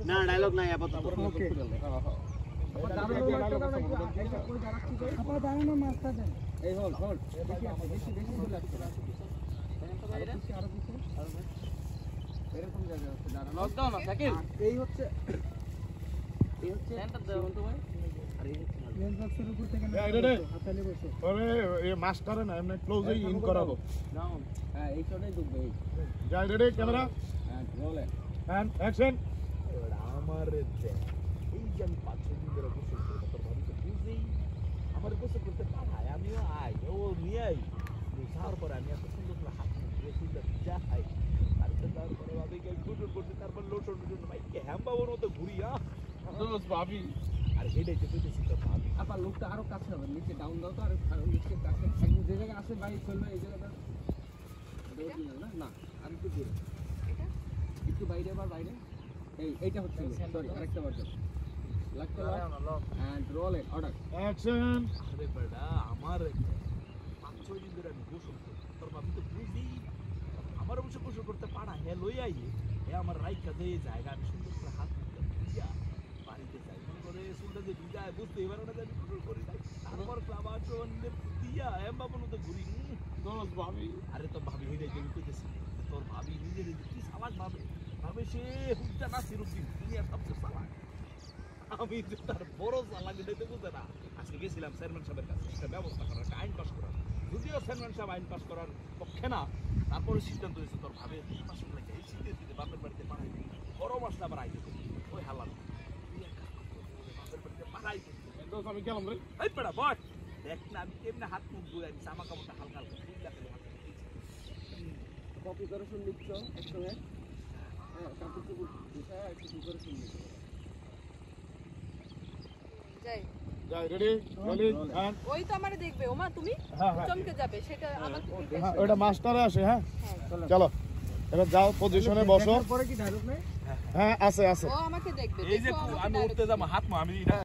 না ডায়লগ নাই আপাতত ওকে আপনারা দাঁড়ানো মাছটা দেন এই হোল বেশি আছে বেশি চলে আসছে আরো কিছু এরকম জায়গা আছে দাঁড়ানো লকডাউন না শাকিল এই হচ্ছে সেন্টার দাও তো ভাই আরে লেন্স বক্সের উপর থেকে না হাতালে বসে আরে এই মাস্টারে না এমনি ক্লোজই ইন করাবো ডাউন হ্যাঁ এই শটই ডুববে এই যাই রেডি ক্যামেরা হ্যাঁ রোলে এন্ড অ্যাকশন আমার এই যে আমি 5-6 দিন ধরে গোসল করি তোর ভাবি তো বুঝেই আমার গোসল করতে পাঠায় আমিও আই ও নিয়ে আই যাওয়ার পরে আমি এত সুন্দর করে হাত ধুয়ে সুন্দর যাই তারপরে যাওয়ার পরে ভাবি গোসল করতে তারপর লোশন ভাই হ্যাম্বাবর মতো ঘুরি দোস্ত ভাবি আর এটাই তো পেতেছি তো ভাবি আপা লোকটা আরো কাছে হবে নিচে ডাউন দাও তো আর নিচে কাছে যে জায়গায় আছে ভাই চলবে এই জায়গাটা না না আর একটু দূরে একটু বাইরে আবার বাইরে এইটা হচ্ছে সরি আরেকটা বাজে লাগতে lock and roll it order action আরে বেটা আমার 5-6 দিন ধরে আমি গোসল করি তোর ভাবি তো বুঝেই আমার অবশ্য গোসল করতে পারা হ্যাঁ লই আই হ্যাঁ আমার রাইখা দিয়ে জায়গা আমি সুন্দর করে হাত দিয়া বাড়িতে যাই মনে করে সুন্দর যে ভিজায় বুঝতে এবার ওটা আমি গোসল করি নাই তারপর আবার দিয়া বাবুর মতো ঘুরি দোস্ত ভাবি আরে তোর ভাবি হয়ে যাই কইতেছি তোর ভাবি নিজে নিজে কি সালাক ভাবে ভাবে সে হুজ্জা নাসিরউদ্দিন দুনিয়ার সবচেয়ে সালাক আমি যে তার বড় সালাক দিতে বুঝে না আজকে গেছিলাম চেয়ারম্যান সাহেবের কাছে একটা ব্যবস্থা করার একটা আইন পাস করার যদিও চেয়ারম্যান সাহেব আইন পাস করার পক্ষে না তারপরে সিদ্ধান্ত হয়েছে তোর ভাবে 3 মাস লাগে এই শীতের দিনে বাপের বাড়িতে পাঠাই বড় মাসটা আবার আইতে ওই হালাল বাপের বাড়িতে পাঠাই দোস্ত আমি গেলাম রে এই পেড়া বট দেখ না আমি কেমনে হাত মুখ ধুয়ে আমি জামা কাপড়টা হালকা হালকা কপি করে শুন লিখছ একসঙ্গে হ্যাঁ কাপড় টুকু বিষয় একটু করে শুন লিখছ যাই যাই রেডি রোলিং এন্ড ওই তো আমারে দেখবে ওমা তুমি হ্যাঁ হ্যাঁ চমকে যাবে সেটা আমাকে হ্যাঁ ওটা মাস্টারে আসে হ্যাঁ হ্যাঁ চলো এবার যাও পজিশনে বসো পরে কি ডায়লগ নাই হ্যাঁ আছে আছে ও আমাকে দেখবে এই যে দেখো আমাকে আমি direct উঠতে যাবো হাত মা আমি